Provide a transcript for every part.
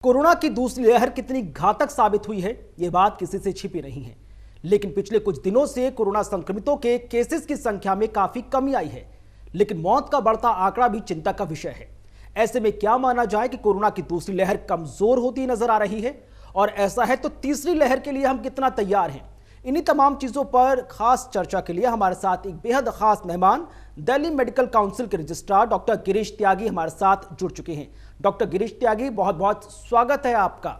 Corona की दूसरी लहर कितनी घातक साबित हुई है, यह बात किसी से छिपी नहीं है। लेकिन पिछले कुछ दिनों से कोरोना संक्रमितों के केसेस की संख्या में काफी कमी आई है, लेकिन मौत का बढ़ता आंकड़ा भी चिंता का विषय है। ऐसे में क्या माना जाए कि कोरोना की दूसरी लहर कमजोर होती नजर आ रही है, और ऐसा है तो तीसरी लहर के लिए हम कितना तैयार हैं? इन्हीं तमाम चीजों पर खास चर्चा के लिए हमारे साथ एक बेहद खास मेहमान दिल्ली मेडिकल काउंसिल के रजिस्ट्रार डॉक्टर गिरीश त्यागी हमारे साथ जुड़ चुके हैं। डॉक्टर गिरीश त्यागी, बहुत बहुत स्वागत है आपका।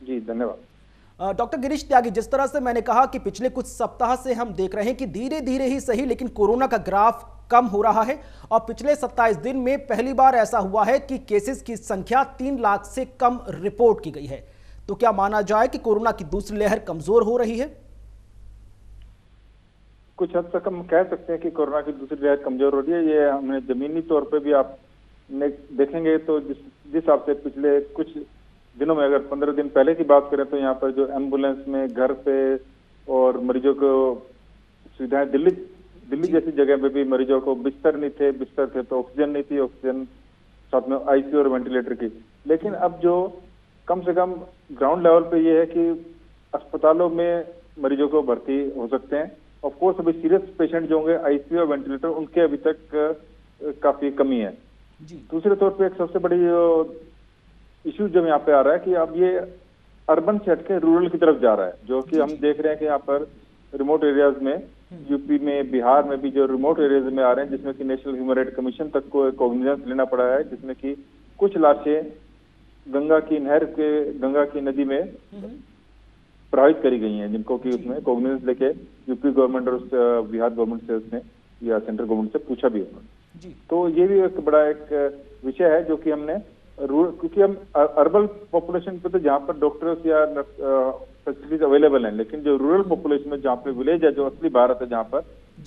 जी धन्यवाद। डॉक्टर गिरीश त्यागी, जिस तरह से मैंने कहा कि पिछले कुछ सप्ताह से हम देख रहे हैं कि धीरे धीरे ही सही लेकिन कोरोना का ग्राफ कम हो रहा है, और पिछले 27 दिन में पहली बार ऐसा हुआ है कि केसेस की संख्या 3 लाख से कम रिपोर्ट की गई है। तो क्या माना जाए कि कोरोना की दूसरी लहर कमजोर हो रही है? कुछ हद तक हम कह सकते हैं कि कोरोना की दूसरी लहर कमजोर हो रही है। ये हमने जमीनी तौर पे भी आप देखेंगे तो जिस हिसाब से पिछले कुछ दिनों में, अगर 15 दिन पहले की बात करें तो यहाँ पर जो एम्बुलेंस में घर पे और मरीजों को सुविधाएं, दिल्ली जैसी जगह पे भी मरीजों को बिस्तर नहीं थे, बिस्तर थे तो ऑक्सीजन नहीं थी, ऑक्सीजन साथ में आईसीयू और वेंटिलेटर की। लेकिन अब जो कम से कम ग्राउंड लेवल पे ये है कि अस्पतालों में मरीजों को भर्ती हो सकते हैं। ऑफ कोर्स अभी सीरियस पेशेंट जो होंगे आईसीयू और वेंटिलेटर, उनके अभी तक काफी कमी है। दूसरे तौर पे एक सबसे बड़ी इश्यू जो यहाँ पे आ रहा है कि अब ये अर्बन से हटके रूरल की तरफ जा रहा है, जो कि हम देख रहे हैं कि यहाँ पर रिमोट एरियाज में, यूपी में, बिहार में भी जो रिमोट एरियाज में आ रहे हैं, जिसमें कि नेशनल ह्यूमन राइट कमीशन तक को कॉग्निजेंस लेना पड़ा है, जिसमें कि कुछ लाशें गंगा की नदी में प्रभावित करी गई हैं, जिनको कि उसमें कॉग्निजेंस लेके यूपी गवर्नमेंट और बिहार गवर्नमेंट से उसने या सेंट्रल गवर्नमेंट से पूछा भी उन्होंने। तो ये भी एक बड़ा एक विषय है जो कि हमने क्योंकि हम अर्बन पॉपुलेशन पे तो जहाँ पर डॉक्टर्स या फैसिलिटीज अवेलेबल हैं, लेकिन जो रूरल पॉपुलेशन में जहाँ पे विलेज है, जो असली भारत है,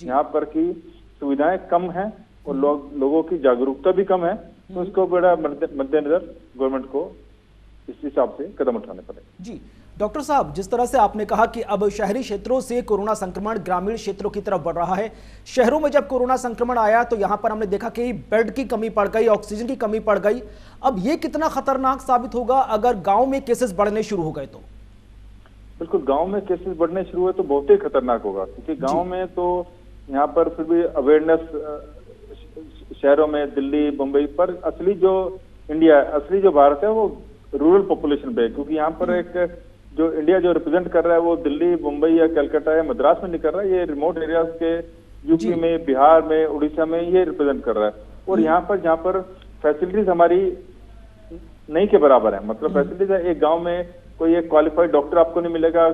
यहाँ पर की सुविधाएं कम हैं और लोगों की जागरूकता भी कम है, तो इसको बड़ा मद्देनजर गवर्नमेंट को इस हिसाब से कदम उठाने पड़ेंगे। जी डॉक्टर साहब, जिस तरह से आपने कहा कि अब शहरी क्षेत्रों से कोरोना संक्रमण ग्रामीण क्षेत्रों की तरफ बढ़ रहा है, शहरों में जब कोरोना संक्रमण आया तो यहां पर हमने देखा कि बेड की कमी पड़ गई, ऑक्सीजन की कमी पड़ गई। अब ये कितना खतरनाक साबित होगा अगर गांव में केसेस बढ़ने शुरू हो गए तो? बिल्कुल, गांव में केसेस बढ़ने शुरू हुए तो बहुत ही खतरनाक होगा, क्योंकि गांव में तो यहाँ पर फिर भी अवेयरनेस, शहरों में दिल्ली मुंबई पर असली जो भारत है वो रूरल पॉपुलेशन पे है, क्योंकि यहाँ पर एक जो इंडिया जो रिप्रेजेंट कर रहा है वो दिल्ली, मुंबई या कलकत्ता या मद्रास में नहीं कर रहा है, ये रिमोट एरियाज के यूपी में, बिहार में, उड़ीसा में ये रिप्रेजेंट कर रहा है। और यहाँ पर जहाँ पर फैसिलिटीज हमारी नहीं के बराबर है, मतलब फैसिलिटीज है, एक गांव में कोई एक क्वालिफाइड डॉक्टर आपको नहीं मिलेगा,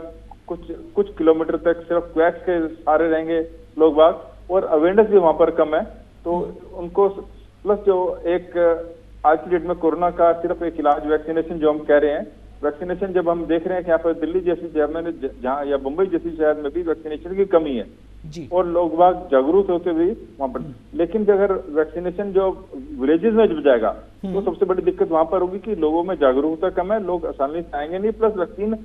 कुछ किलोमीटर तक सिर्फ क्वैक्स के सहारे रहेंगे लोग बाग, और अवेयरनेस भी वहां पर कम है। तो उनको प्लस जो एक आज की डेट में कोरोना का सिर्फ एक इलाज वैक्सीनेशन जो हम कह रहे हैं, वैक्सीनेशन जब हम देख रहे हैं कि यहाँ पर दिल्ली जैसी शहर में जहाँ या मुंबई जैसी शहर में भी वैक्सीनेशन की कमी है जी। और लोग बाग जागरूक होते हुए वहां पर, लेकिन अगर वैक्सीनेशन जो विलेजेस में जब जाएगा तो सबसे बड़ी दिक्कत वहां पर होगी कि लोगों में जागरूकता कम है, लोग आसानी से आएंगे नहीं, प्लस वैक्सीन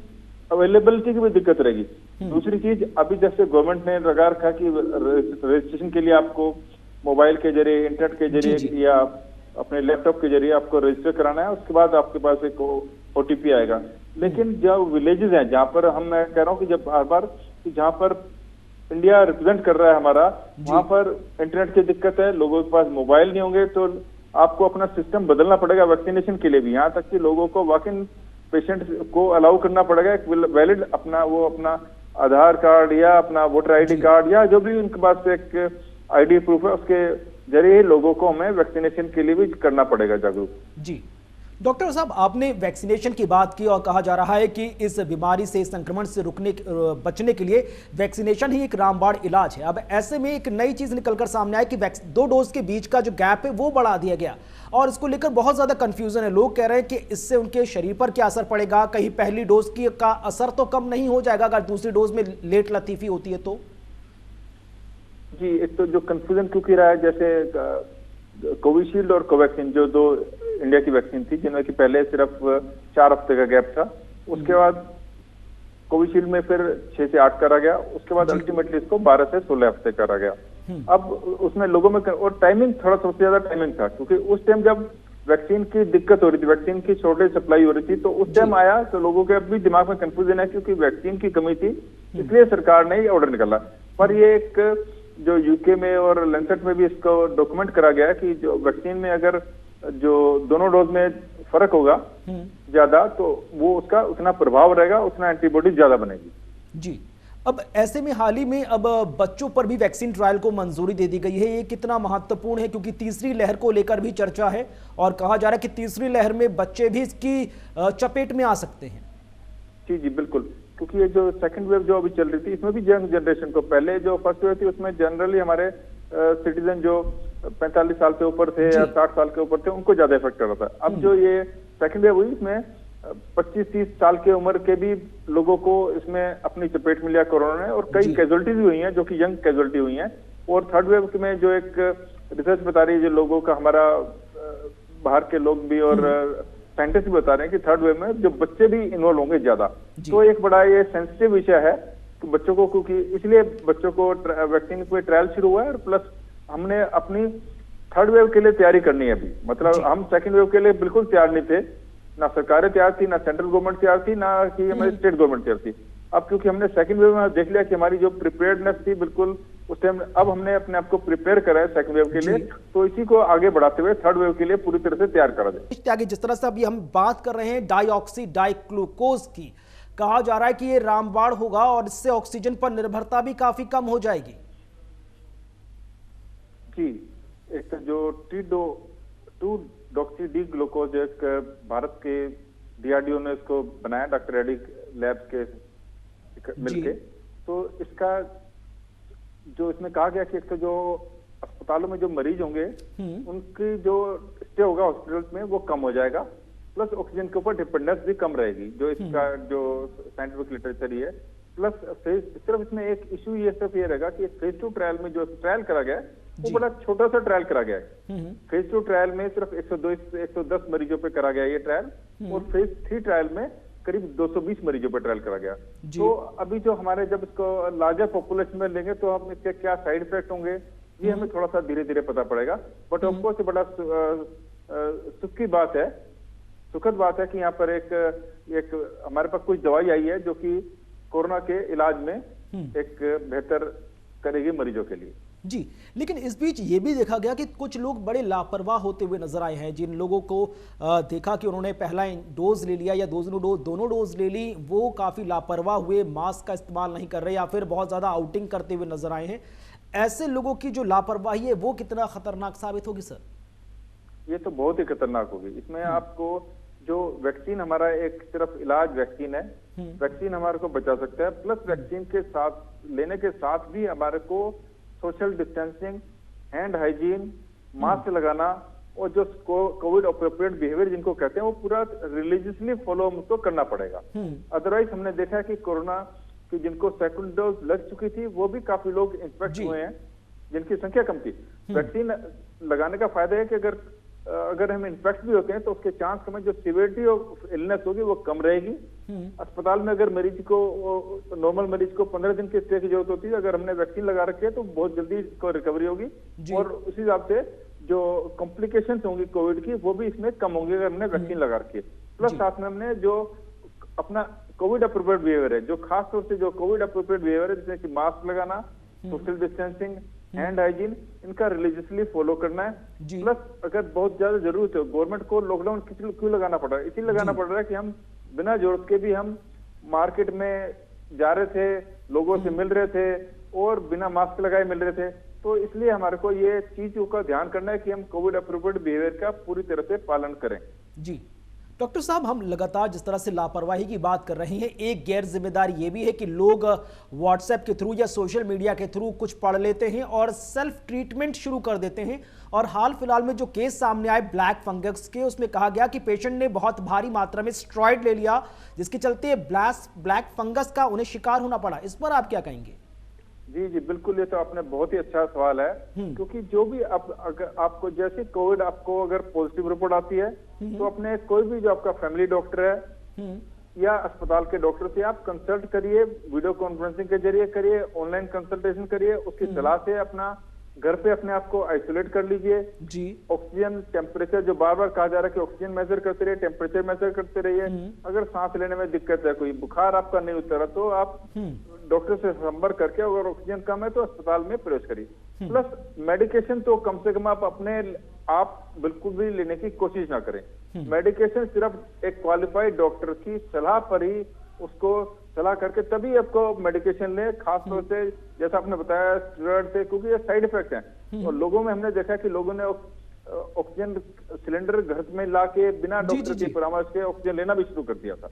अवेलेबिलिटी की भी दिक्कत रहेगी। दूसरी चीज, अभी जैसे गवर्नमेंट ने लगा रखा कि रजिस्ट्रेशन के लिए आपको मोबाइल के जरिए, इंटरनेट के जरिए या अपने लैपटॉप के जरिए आपको रजिस्टर कराना है, उसके बाद आपके पास एक ओटीपी आएगा। लेकिन जो विलेजेस हैं जहाँ पर मैं कह रहा हूँ कि जब बार जहाँ पर इंडिया रिप्रेजेंट कर रहा है हमारा, वहां पर इंटरनेट की दिक्कत है, लोगों के पास मोबाइल नहीं होंगे, तो आपको अपना सिस्टम बदलना पड़ेगा वैक्सीनेशन के लिए भी। यहाँ तक कि लोगों को वॉक इन पेशेंट को अलाउ करना पड़ेगा, एक वैलिड अपना आधार कार्ड या अपना वोटर आईडी कार्ड या जो भी उनके पास एक आईडी प्रूफ है, उसके जरिए लोगों को हमें वैक्सीनेशन के लिए भी करना पड़ेगा जागरूक। जी डॉक्टर साहब, आपने वैक्सीनेशन की बात की और कहा जा रहा है कि इस बीमारी से, संक्रमण से बचने के लिए वैक्सीनेशन ही एक रामबाण इलाज है। अब ऐसे में एक नई चीज निकलकर सामने आई कि 2 डोज के बीच का जो गैप है वो बढ़ा दिया गया, और इसको लेकर बहुत ज्यादा कंफ्यूजन है। लोग कह रहे हैं कि इससे उनके शरीर पर क्या असर पड़ेगा, कहीं पहली डोज का असर तो कम नहीं हो जाएगा अगर दूसरी डोज में लेट लतीफी होती है तो? जी, एक तो जो कंफ्यूजन क्योंकि रहा है, जैसे कोविशील्ड और कोवैक्सीन जो 2 इंडिया की वैक्सीन थी, जिनमें कि पहले सिर्फ 4 हफ्ते का गैप था, उसके बाद कोविशील्ड में फिर 6 से 8 करा गया, उसके बाद अल्टीमेटली इसको 12 से 16 हफ्ते करा गया। अब उसमें लोगों में और टाइमिंग थोड़ा सबसे ज्यादा टाइमिंग था, क्योंकि उस टाइम जब वैक्सीन की दिक्कत हो रही थी, वैक्सीन की शॉर्टेज सप्लाई हो रही थी, तो उस टाइम आया तो लोगों के अब भी दिमाग में कंफ्यूजन है क्योंकि वैक्सीन की कमी थी, इसलिए सरकार ने ये ऑर्डर निकाला। पर ये एक जो यूके में और लैंसेट में भी इसको डॉक्यूमेंट करा गया है कि जो वैक्सीन में अगर जो दोनों डोज में फर्क होगा ज्यादा, तो वो उसका उतना प्रभाव रहेगा, उतना एंटीबॉडी ज्यादा बनेगी। जी, अब ऐसे में हाल ही में अब बच्चों पर भी वैक्सीन ट्रायल को मंजूरी दे दी गई है। ये कितना महत्वपूर्ण है, क्योंकि तीसरी लहर को लेकर भी चर्चा है और कहा जा रहा है कि तीसरी लहर में बच्चे भी इसकी चपेट में आ सकते हैं। जी जी बिल्कुल, क्योंकि ये जो सेकंड वेव जो अभी चल रही थी, इसमें भी यंग जनरेशन को, पहले जो फर्स्ट वेव थी उसमें जनरली हमारे सिटीजन जो 45 साल से ऊपर थे या 60 साल के ऊपर थे, उनको ज्यादा इफेक्ट कर रहा था। अब जो ये सेकंड वेव हुई, इसमें 25-30 साल के उम्र के भी लोगों को इसमें अपनी चपेट में लिया कोरोना ने, और कई कैजुअलिटीज भी हुई हैं जो कि यंग कैजुअलिटी हुई हैं। और थर्ड वेव में जो एक रिसर्च बता रही है, जो लोगों का हमारा बाहर के लोग भी और साइंटिस्ट भी बता रहे हैं कि थर्ड वेव में जो बच्चे भी इन्वॉल्व होंगे ज्यादा। तो एक बड़ा ये सेंसिटिव विषय है कि बच्चों को, क्योंकि इसलिए बच्चों को वैक्सीन पे ट्रायल शुरू हुआ है, और प्लस हमने अपनी थर्ड वेव के लिए तैयारी करनी है अभी। मतलब हम सेकंड वेव के लिए बिल्कुल तैयार नहीं थे, ना सरकारें तैयार थी, ना सेंट्रल गवर्नमेंट तैयार थी, ना कि हमारी स्टेट गवर्नमेंट तैयार थी। अब क्योंकि हमने सेकंड वेव में देख लिया कि हमारी जो प्रिपेयर्डनेस थी बिल्कुल उस टाइम, अब हमने अपने आप को प्रिपेयर करा है सेकंड वेव के लिए, तो इसी को आगे बढ़ाते हुए थर्ड वेव के लिए पूरी तरह से तैयार करा जाए। आगे जिस तरह से अभी हम बात कर रहे हैं डाईऑक्सी डाईग्लूकोज की, कहा जा रहा है कि ये रामबाण होगा और इससे ऑक्सीजन पर निर्भरता भी काफी कम हो जाएगी। जी, एक जो टू डॉक्सी डी ग्लूकोज, एक भारत के डीआरडीओ ने इसको बनाया, डॉक्टर रेड्डी लैब के मिलके। तो इसका जो इसमें कहा गया कि एक तो जो अस्पतालों में जो मरीज होंगे उनकी जो स्टे होगा हॉस्पिटल में वो कम हो जाएगा, प्लस ऑक्सीजन के ऊपर डिपेंडेंस भी कम रहेगी, जो इसका जो साइंटिफिक लिटरेचर ही है। प्लस सिर्फ इसमें एक इशू ये सिर्फ ये रहेगा कि फेज 2 ट्रायल में जो ट्रायल करा गया है वो बड़ा छोटा सा ट्रायल करा गया है। फेज 2 ट्रायल में सिर्फ 110 मरीजों पे करा गया ये ट्रायल, और फेज 3 ट्रायल में करीब 220 मरीजों पर ट्रायल करा गया। तो अभी जो हमारे जब इसको लार्जर पॉपुलेशन में लेंगे तो हम इसके क्या साइड इफेक्ट होंगे ये हमें थोड़ा सा धीरे धीरे पता पड़ेगा। बट ऑफकोर्स बड़ा सुख की बात है, सुखद बात है कि यहाँ पर एक हमारे पास कुछ दवाई आई है जो कि कोरोना के इलाज में एक बेहतर करेगी मरीजों के लिए। जी, लेकिन इस बीच ये भी देखा गया कि कुछ लोग बड़े लापरवाह होते हुए नजर आए हैं। जिन लोगों को देखा कि उन्होंने पहला डोज ले लिया या दोनों डोज ले ली, वो काफी लापरवाह हुए, मास्क का इस्तेमाल नहीं कर रहे या फिर बहुत ज्यादा आउटिंग करते हुए नजर आए हैं। ऐसे लोगों की जो लापरवाही है वो कितना खतरनाक साबित होगी सर? ये तो बहुत ही खतरनाक होगी। इसमें आपको जो वैक्सीन हमारा एक सिर्फ इलाज वैक्सीन है, वैक्सीन हमारे को बचा सकता है, प्लस वैक्सीन के साथ लेने के साथ भी हमारे को social distancing, hand hygiene, mask लगाना और जो कोविड अप्रोप्रिएट बिहेवियर जिनको कहते हैं वो पूरा रिलीजियसली फॉलो हमको करना पड़ेगा। अदरवाइज हमने देखा है कि कोरोना की जिनको सेकंड डोज लग चुकी थी वो भी काफी लोग इन्फेक्ट हुए हैं जिनकी संख्या कम थी। वैक्सीन लगाने का फायदा है कि अगर हम इन्फेक्ट भी होते हैं तो उसके चांस कम है, जो सिवियरिटी ऑफ इलनेस होगी वो कम रहेगी। अस्पताल में अगर मरीज को, नॉर्मल मरीज को 15 दिन के स्टे की जरूरत होती है, अगर हमने वैक्सीन लगा रखी है तो बहुत जल्दी इसको रिकवरी होगी और उसी हिसाब से जो कॉम्प्लिकेशंस होंगी कोविड की वो भी इसमें कम होंगी अगर हमने वैक्सीन लगा रखी है। प्लस साथ में हमने जो अपना कोविड अप्रोप्रिएट बिहेवियर है, जो खास तौर से जो कोविड अप्रोप्रिएट बिहेवियर है, जैसे कि मास्क लगाना, सोशल डिस्टेंसिंग, हैंड हाइजीन, इनका रिलीजियसली फॉलो करना है। प्लस अगर बहुत ज्यादा जरूरत है, गवर्नमेंट को लॉकडाउन क्यों लगाना पड़ रहा है? इसीलिए लगाना पड़ रहा है कि हम बिना जरूरत के भी हम मार्केट में जा रहे थे, लोगों से मिल रहे थे और बिना मास्क लगाए मिल रहे थे। तो इसलिए हमारे को ये चीजों का ध्यान करना है कि हम कोविड अप्रोप्रिएट बिहेवियर का पूरी तरह से पालन करें। जी डॉक्टर साहब, हम लगातार जिस तरह से लापरवाही की बात कर रहे हैं, एक गैर जिम्मेदारी ये भी है कि लोग व्हाट्सएप के थ्रू या सोशल मीडिया के थ्रू कुछ पढ़ लेते हैं और सेल्फ ट्रीटमेंट शुरू कर देते हैं। और हाल फिलहाल में जो केस सामने आए ब्लैक फंगस के, उसमें कहा गया कि पेशेंट ने बहुत भारी मात्रा में स्टेरॉइड ले लिया जिसके चलते ब्लैक फंगस का उन्हें शिकार होना पड़ा। इस पर आप क्या कहेंगे? जी जी बिल्कुल, ये तो आपने बहुत ही अच्छा सवाल है, क्योंकि जो भी अगर आपको जैसे कोविड आपको अगर पॉजिटिव रिपोर्ट आती है तो अपने कोई भी जो आपका फैमिली डॉक्टर है या अस्पताल के डॉक्टर से आप कंसल्ट करिए, वीडियो कॉन्फ्रेंसिंग के जरिए करिए, ऑनलाइन कंसल्टेशन करिए, उसकी सलाह से अपना घर पे अपने आप को आइसोलेट कर लीजिए। जी। ऑक्सीजन टेम्परेचर जो बार बार कहा जा रहा है कि ऑक्सीजन मेजर करते रहिए, टेम्परेचर मेजर करते रहिए। अगर सांस लेने में दिक्कत है, कोई बुखार आपका नहीं उतरा, तो आप डॉक्टर से संपर्क करके अगर ऑक्सीजन कम है तो अस्पताल में प्रवेश करिए। प्लस मेडिकेशन तो कम से कम आप बिल्कुल भी लेने की कोशिश ना करें। मेडिकेशन सिर्फ एक क्वालिफाइड डॉक्टर की सलाह पर ही उसको सलाह करके तभी आपको मेडिकेशन लें, खासतौर से जैसा आपने बताया स्टेरॉइड से, क्योंकि ये साइड इफेक्ट हैं। और लोगों में हमने देखा कि लोगों ने ऑक्सीजन सिलेंडर घर में ला के बिना डॉक्टर की परामर्श के ऑक्सीजन लेना भी शुरू कर दिया था।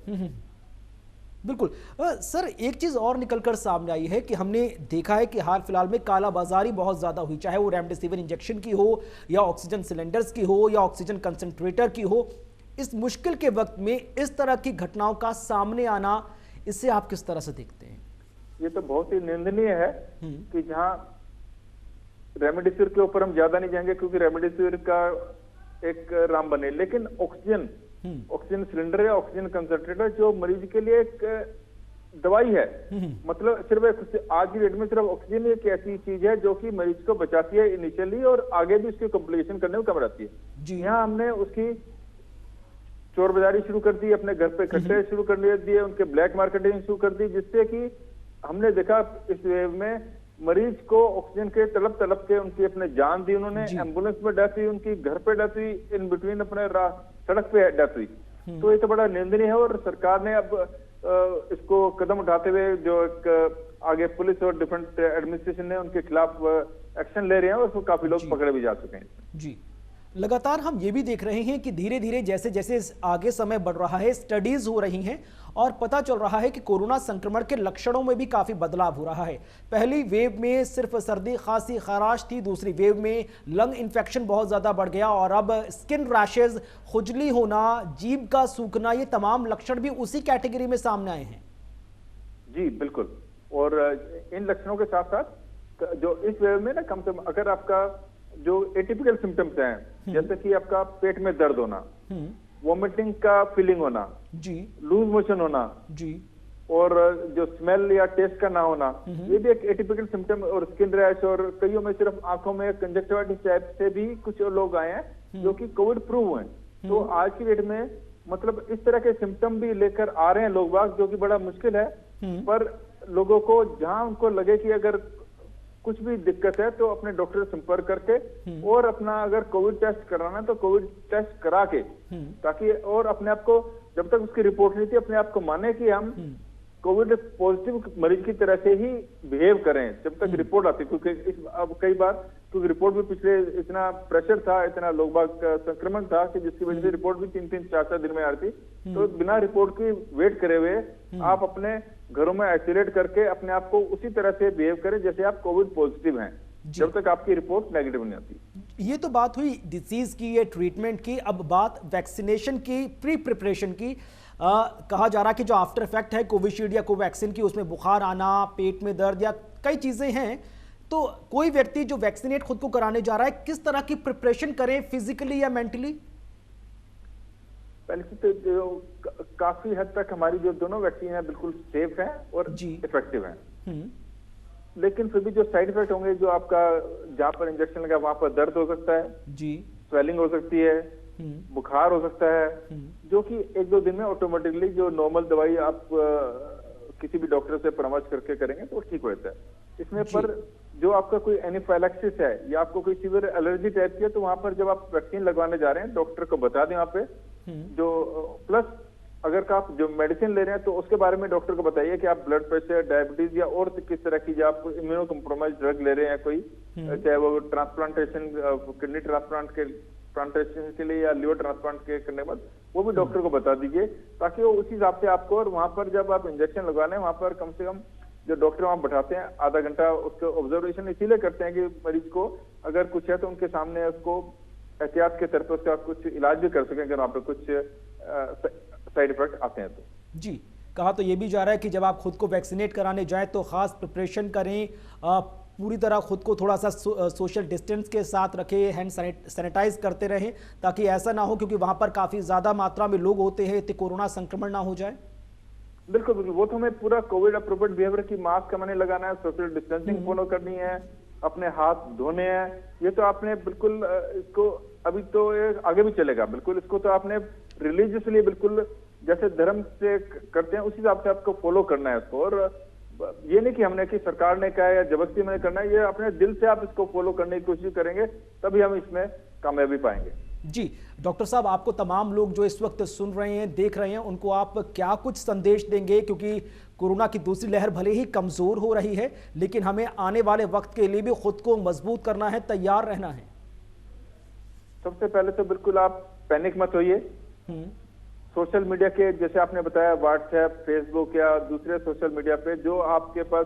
बिल्कुल। सर, एक चीज और निकलकर सामने आई है कि हमने देखा है कि हाल फिलहाल में कालाबाजारी बहुत ज्यादा हुई, चाहे वो रेमडेसिविर इंजेक्शन की हो या ऑक्सीजन सिलेंडर्स की हो या ऑक्सीजन कंसंट्रेटर की हो। इस मुश्किल के वक्त में इस तरह की घटनाओं का सामने आना, इसे आप किस तरह से देखते हैं? ये तो बहुत ही निंदनीय है कि जहां रेमडेसिविर के ऊपर हम ज्यादा नहीं जाएंगे क्योंकि रेमडेसिविर का एक राम बने, लेकिन ऑक्सीजन सिलेंडर या ऑक्सीजन कंसंट्रेटर जो मरीज के लिए एक दवाई है, मतलब सिर्फ आज की डेट में सिर्फ ऑक्सीजन एक ऐसी चीज है जो कि मरीज को बचाती है इनिशियली और आगे भी उसकी कॉम्प्लिकेशन करने में कम रहती है। यहाँ हमने उसकी चोर बाजारी शुरू कर दी, अपने घर पे इकट्ठे शुरू कर दिए, उनके ब्लैक मार्केटिंग शुरू कर दी, जिससे कि हमने देखा इस वेव में मरीज को ऑक्सीजन के तलब के उनकी अपने जान दी उन्होंने, एम्बुलेंस में डेथ हुई, उनकी घर पे डेथ हुई, इन बिटवीन अपने सड़क पे डेथ हुई। तो ये तो बड़ा निंदनीय है और सरकार ने अब इसको कदम उठाते हुए जो एक आगे पुलिस और डिफरेंट एडमिनिस्ट्रेशन ने उनके खिलाफ एक्शन ले रहे हैं और उसमें काफी लोग पकड़े भी जा चुके हैं। जी। लगातार हम ये भी देख रहे हैं कि धीरे धीरे जैसे जैसे आगे समय बढ़ रहा है, स्टडीज हो रही हैं और पता चल रहा है कि कोरोना संक्रमण के लक्षणों में भी काफी बदलाव हो रहा है। पहली वेव में सिर्फ सर्दी, खांसी, खराश थी, दूसरी वेव में लंग इन्फेक्शन बहुत ज्यादा बढ़ गया और अब स्किन रैशेज, खुजली होना, जीभ का सूखना, ये तमाम लक्षण भी उसी कैटेगरी में सामने आए हैं। जी बिल्कुल। और इन लक्षणों के साथ साथ जो इस वेव में ना कम से कम अगर आपका जो एटिपिकल सिम्टम्स हैं, जैसे कि आपका पेट में दर्द होना, वोमिटिंग का फीलिंग होना, जी, लूज मोशन होना, जी, और जो स्मेल या टेस्ट का ना होना, ये भी एक एटिपिकल सिम्टम। और स्किन रैश, और कईयों में सिर्फ आंखों में कंजक्टिवाइटिस टाइप से भी कुछ लोग आए हैं जो कि कोविड प्रूव हुए हैं। तो आज की डेट में मतलब इस तरह के सिम्टम भी लेकर आ रहे हैं लोग बाग, जो कि बड़ा मुश्किल है। पर लोगों को जहां उनको लगे कि अगर कुछ भी दिक्कत है तो अपने डॉक्टर से संपर्क करके और अपना अगर कोविड टेस्ट कराना है तो कोविड टेस्ट करा के, ताकि और अपने आप को जब तक उसकी रिपोर्ट नहीं थी अपने आप को माने कि हम कोविड पॉजिटिव मरीज की तरह से ही बिहेव करें जब तक रिपोर्ट आती। क्योंकि अब कई बार क्योंकि रिपोर्ट भी पिछले इतना प्रेशर था, इतना लोग बाग का संक्रमण था कि जिसकी वजह से रिपोर्ट भी 3-3, 4-4 दिन में आ रही थी। तो बिना रिपोर्ट की वेट करे हुए आप अपने घरों में आइसोलेट करके अपने आप को उसी तरह से बिहेव करें जैसे आप कोविड पॉजिटिव हैं, जब तक आपकी रिपोर्ट नेगेटिव नहीं आती। ये तो बात हुई डिजीज की, ये ट्रीटमेंट की। अब बात वैक्सीनेशन की, प्री प्रिपरेशन की। कहा जा रहा है कि जो आफ्टर इफेक्ट है कोविशील्ड या कोवैक्सीन की, उसमें बुखार आना, पेट में दर्द या कई चीजें हैं। तो कोई व्यक्ति जो वैक्सीनेट खुद को कराने जा रहा है, किस तरह की प्रिपरेशन करें, फिजिकली या मेंटली? पहले से तो जो काफी हद तक हमारी जो दोनों वैक्सीन है बिल्कुल सेफ है और इफेक्टिव है। लेकिन फिर भी जो साइड इफेक्ट होंगे, जो आपका जहां पर इंजेक्शन लगा वहां पर दर्द हो सकता है, जी, स्वेलिंग हो सकती है, बुखार हो सकता है, जो कि 1-2 दिन में ऑटोमेटिकली जो नॉर्मल दवाई आप किसी भी डॉक्टर से परामर्श करके करेंगे तो ठीक हो जाता है इसमें। पर जो आपका कोई एनाफिलैक्सिस है या आपको कोई सीवियर एलर्जी टाइप की है, तो वहां पर जब आप वैक्सीन लगवाने जा रहे हैं डॉक्टर को बता दें वहां पे जो। प्लस अगर आप जो मेडिसिन ले रहे हैं तो उसके बारे में डॉक्टर को बताइए कि आप ब्लड प्रेशर, डायबिटीज या और किस तरह की जो आप इम्यूनो कॉम्प्रोमाइज ड्रग ले रहे हैं कोई, चाहे वो ट्रांसप्लांटेशन, किडनी ट्रांसप्लांटेशन के लिए या लिवर ट्रांसप्लांट के करने के बाद, वो भी डॉक्टर को बता दीजिए ताकि वो उसी हिसाब से आपको, और वहां पर जब आप इंजेक्शन लगवाने वहां पर कम से कम जो डॉक्टर वहां बैठाते हैं आधा घंटा उसको ऑब्जर्वेशन इसीलिए करते हैं कि मरीज को अगर कुछ है तो उनके सामने उसको एहतियात के तौर पर उसका कुछ इलाज भी कर सकें अगर वहां पर कुछ साइड इफेक्ट आते हैं तो। जी, कहा तो ये भी जा रहा है कि जब आप खुद को वैक्सीनेट कराने जाएं तो खास प्रिपरेशन करें, पूरी तरह खुद को थोड़ा सा सोशल डिस्टेंस के साथ रखें, हैंड सैनिटाइज करते रहें ताकि ऐसा ना हो, क्योंकि वहां पर काफी ज्यादा मात्रा में लोग होते हैं, तो कोरोना संक्रमण ना हो जाए। बिल्कुल बिल्कुल, वो तो हमें पूरा कोविड अप्रोप्रिएट बिहेवियर की, मास्क हमें लगाना है, सोशल डिस्टेंसिंग फॉलो करनी है, अपने हाथ धोने हैं, ये तो आपने बिल्कुल इसको अभी तो ये आगे भी चलेगा बिल्कुल, इसको तो आपने रिलीजियसली बिल्कुल जैसे धर्म से करते हैं उसी हिसाब से आपको फॉलो करना है इसको। और ये नहीं कि हमने कि सरकार ने कहा है या जबरदस्ती में करना है, ये अपने दिल से आप इसको फॉलो करने की कोशिश करेंगे तभी हम इसमें कामयाबी पाएंगे। जी डॉक्टर साहब, आपको तमाम लोग जो इस वक्त सुन रहे हैं, देख रहे हैं, उनको आप क्या कुछ संदेश देंगे? क्योंकि कोरोना की दूसरी लहर भले ही कमजोर हो रही है, लेकिन हमें आने वाले वक्त के लिए भी खुद को मजबूत करना है, तैयार रहना है। सबसे पहले तो बिल्कुल आप पैनिक मत होइए। सोशल मीडिया के जैसे आपने बताया व्हाट्सएप, फेसबुक या दूसरे सोशल मीडिया पे जो आपके पास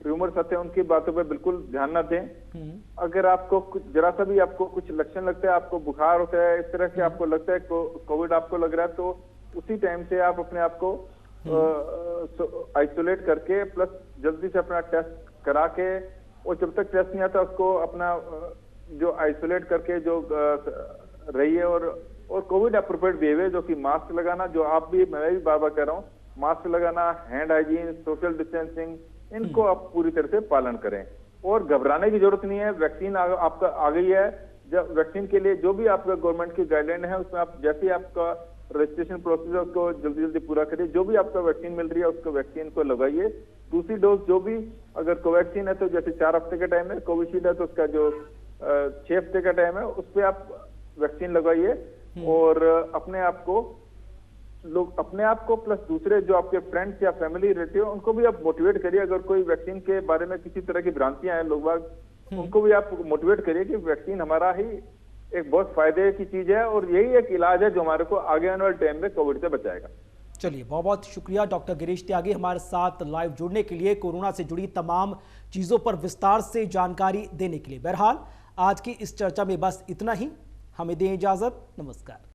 रूमर्स आते हैं उनकी बातों पे बिल्कुल ध्यान न दें। अगर आपको कुछ जरा सा भी आपको कुछ लक्षण लगता है, आपको बुखार होता है, इस तरह से आपको लगता है कोविड आपको लग रहा है, तो उसी टाइम से आप अपने आप को आइसोलेट करके प्लस जल्दी से अपना टेस्ट करा के, और जब तक टेस्ट नहीं आता उसको अपना जो आइसोलेट करके जो रहिए। और कोविड अप्रोप्रिएट बिहेवियर जो कि मास्क लगाना, जो आप भी मैं भी बार बार कह रहा हूँ, मास्क लगाना, हैंड हाइजीन, सोशल डिस्टेंसिंग, इनको आप पूरी तरह से पालन करें। और घबराने की जरूरत नहीं है, वैक्सीन आपका आ गई है। जब वैक्सीन के लिए जो भी आपका गवर्नमेंट की गाइडलाइन है उसमें आप जैसे ही आपका रजिस्ट्रेशन प्रोसेस है उसको जल्दी जल्दी पूरा करिए। जो भी आपका वैक्सीन मिल रही है उसको वैक्सीन को लगाइए। दूसरी डोज जो भी, अगर कोवैक्सीन है तो जैसे 4 हफ्ते का टाइम है, कोविशील्ड है तो उसका जो 6 हफ्ते का टाइम है उस पर आप वैक्सीन लगाइए। और अपने आप को प्लस दूसरे जो आपके फ्रेंड्स या फैमिली रिलेटिव उनको भी आप मोटिवेट करिए। अगर कोई वैक्सीन के बारे में किसी तरह की भ्रांतियां हैं लोग बाग, उनको भी आप मोटिवेट करिए कि वैक्सीन हमारा ही एक बहुत फायदे की चीज है और यही एक इलाज है जो हमारे को आगे आने वाले टाइम में कोविड से बचाएगा। चलिए, बहुत बहुत शुक्रिया डॉक्टर गिरीश त्यागी हमारे साथ लाइव जुड़ने के लिए, कोरोना से जुड़ी तमाम चीजों पर विस्तार से जानकारी देने के लिए। बहरहाल आज की इस चर्चा में बस इतना ही, हमें दें इजाजत, नमस्कार।